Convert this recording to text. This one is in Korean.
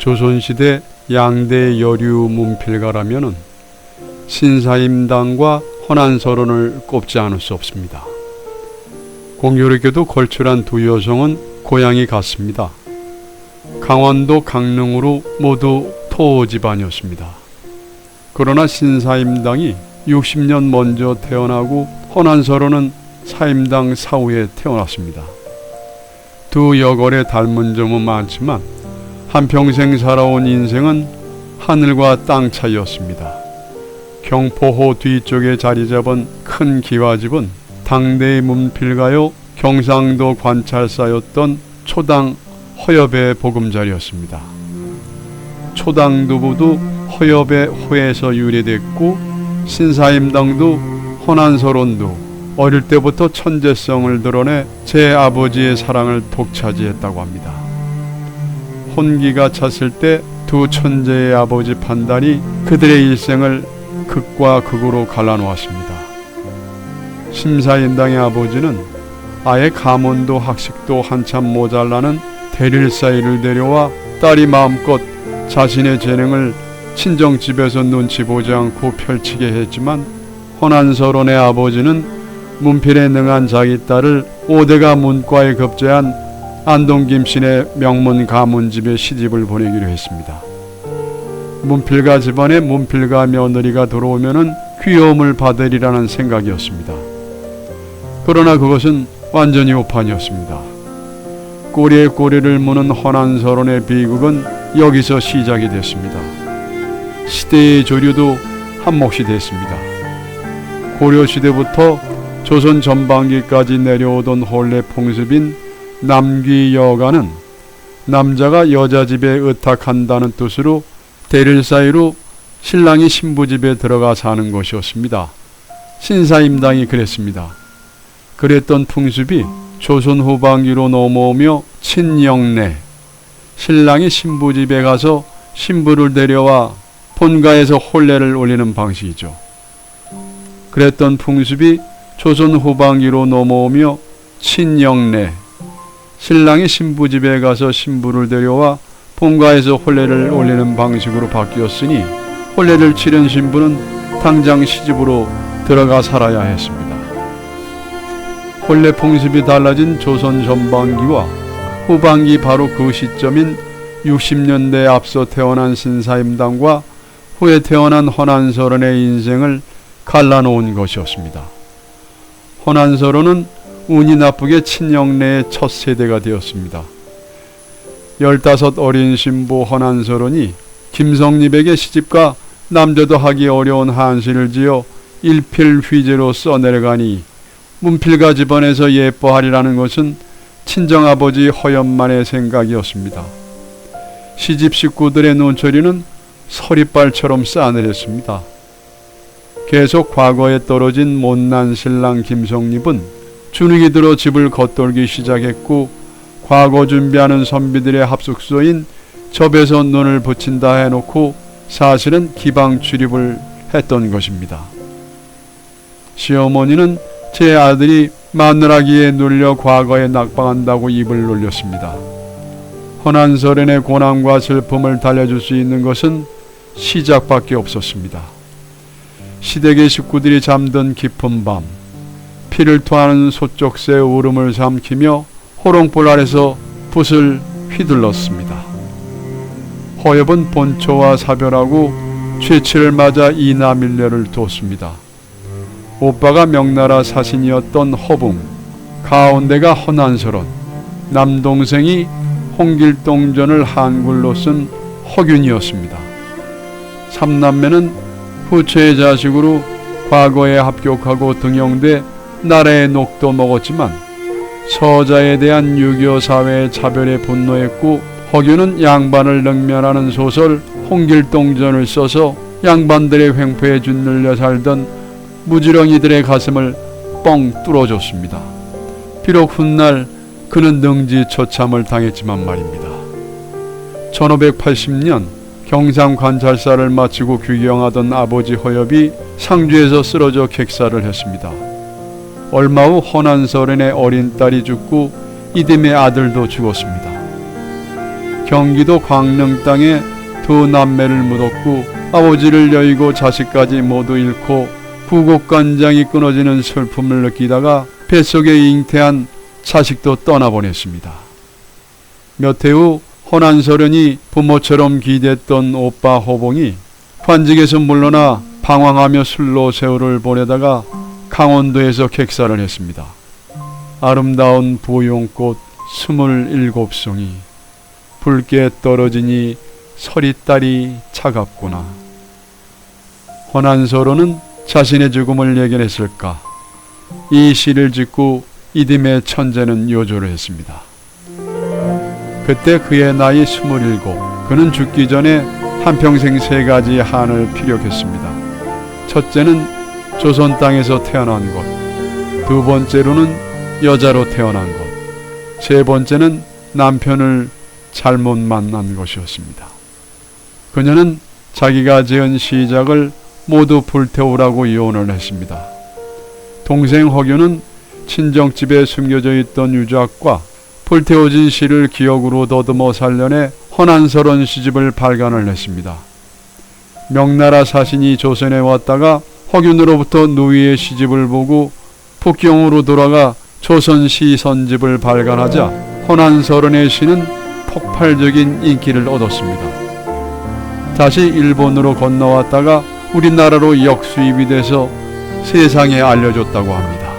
조선시대 양대 여류 문필가라면은 신사임당과 헌안서론을 꼽지 않을 수 없습니다. 공교롭게도 걸출한 두 여성은 고향이 같습니다. 강원도 강릉으로 모두 토 집안이었습니다. 그러나 신사임당이 60년 먼저 태어나고 헌안서론은 사임당 사후에 태어났습니다. 두 여걸의 닮은 점은 많지만 한평생 살아온 인생은 하늘과 땅 차이였습니다. 경포호 뒤쪽에 자리 잡은 큰 기와집은 당대의 문필가요 경상도 관찰사였던 초당 허엽의 보금자리였습니다. 초당 두부도 허엽의 호에서 유래됐고 신사임당도 헌안서론도 어릴 때부터 천재성을 드러내 제 아버지의 사랑을 독차지했다고 합니다. 혼기가 찼을 때 두 천재의 아버지 판단이 그들의 일생을 극과 극으로 갈라놓았습니다. 신사임당의 아버지는 아예 가문도 학식도 한참 모자라는 대릴사이를 데려와 딸이 마음껏 자신의 재능을 친정집에서 눈치 보지 않고 펼치게 했지만 헌안서론의 아버지는 문필에 능한 자기 딸을 5대가 문과에 급제한 안동김씨의 명문 가문집에 시집을 보내기로 했습니다. 문필가 집안에 문필가 며느리가 들어오면은 귀여움을 받으리라는 생각이었습니다. 그러나 그것은 완전히 오판이었습니다. 꼬리에 꼬리를 무는 헌안서론의 비극은 여기서 시작이 됐습니다. 시대의 조류도 한몫이 됐습니다. 고려시대부터 조선 전반기까지 내려오던 혼례 풍습인 남귀여가는 남자가 여자 집에 의탁한다는 뜻으로 대릴 사이로 신랑이 신부 집에 들어가 사는 것이었습니다. 신사임당이 그랬습니다. 그랬던 풍습이 조선 후반기로 넘어오며 친영내, 신랑이 신부 집에 가서 신부를 데려와 본가에서 혼례를 올리는 방식이죠. 그랬던 풍습이 조선 후반기로 넘어오며 친영내, 신랑이 신부 집에 가서 신부를 데려와 본가에서 혼례를 올리는 방식으로 바뀌었으니 혼례를 치른 신부는 당장 시집으로 들어가 살아야 했습니다. 혼례 풍습이 달라진 조선 전반기와 후반기 바로 그 시점인 60년대에 앞서 태어난 신사임당과 후에 태어난 헌안서론의 인생을 갈라놓은 것이었습니다. 헌안서론은 운이 나쁘게 친영내의 첫 세대가 되었습니다. 15 어린 신부 헌안서론이 김성립에게 시집가 남자도 하기 어려운 한시를 지어 일필휘제로 써내려가니 문필가 집안에서 예뻐하리라는 것은 친정아버지 허엽만의 생각이었습니다. 시집 식구들의 눈초리는 서리빨처럼 싸늘했습니다. 계속 과거에 떨어진 못난 신랑 김성립은 주눅이 들어 집을 겉돌기 시작했고 과거 준비하는 선비들의 합숙소인 접에서 눈을 붙인다 해놓고 사실은 기방 출입을 했던 것입니다. 시어머니는 제 아들이 마누라기에 눌려 과거에 낙방한다고 입을 놀렸습니다. 헌안서론의 고난과 슬픔을 달래줄 수 있는 것은 시작밖에 없었습니다. 시댁의 식구들이 잠든 깊은 밤, 피를 토하는 소쪽새 울음을 삼키며 호롱불 아래서 붓을 휘둘렀습니다. 허엽은 본초와 사별하고 죄치를 맞아 이남일녀를 뒀습니다. 오빠가 명나라 사신이었던 허붕, 가운데가 헌안서론, 남동생이 홍길동전을 한글로 쓴 허균이었습니다. 삼남매는 후처의 자식으로 과거에 합격하고 등용돼 나라의 녹도 먹었지만 서자에 대한 유교 사회의 차별에 분노했고 허균은 양반을 능멸하는 소설 홍길동전을 써서 양반들의 횡포에 짓눌려 살던 무지렁이들의 가슴을 뻥 뚫어줬습니다. 비록 훗날 그는 능지처참을 당했지만 말입니다. 1580년 경상관찰사를 마치고 귀경하던 아버지 허엽이 상주에서 쓰러져 객사를 했습니다. 얼마 후 헌안서론의 어린 딸이 죽고 이듬해 아들도 죽었습니다. 경기도 광릉 땅에 두 남매를 묻었고 아버지를 여의고 자식까지 모두 잃고 구곡간장이 끊어지는 슬픔을 느끼다가 뱃속에 잉태한 자식도 떠나보냈습니다. 몇 해 후 허난서련이 부모처럼 기댔던 오빠 호봉이 관직에서 물러나 방황하며 술로 세월을 보내다가 강원도에서 객사를 했습니다. 아름다운 부용꽃 27송이 붉게 떨어지니 서리딸이 차갑구나. 허난서로는 자신의 죽음을 예견했을까? 이 시를 짓고 이듬해 천재는 요조를 했습니다. 그때 그의 나이 27. 그는 죽기 전에 한평생 3가지 한을 피력했습니다. 첫째는 조선 땅에서 태어난 것, 두 번째로는 여자로 태어난 것, 세 번째는 남편을 잘못 만난 것이었습니다. 그녀는 자기가 지은 시작을 모두 불태우라고 유언을 했습니다. 동생 허균은 친정집에 숨겨져 있던 유작과 불태워진 시를 기억으로 더듬어 살려내 허난서론 시집을 발간을 했습니다. 명나라 사신이 조선에 왔다가 허균으로부터 누이의 시집을 보고 북경으로 돌아가 조선 시선집을 발간하자 허난서론의 시는 폭발적인 인기를 얻었습니다. 다시 일본으로 건너왔다가 우리나라로 역수입이 돼서 세상에 알려졌다고 합니다.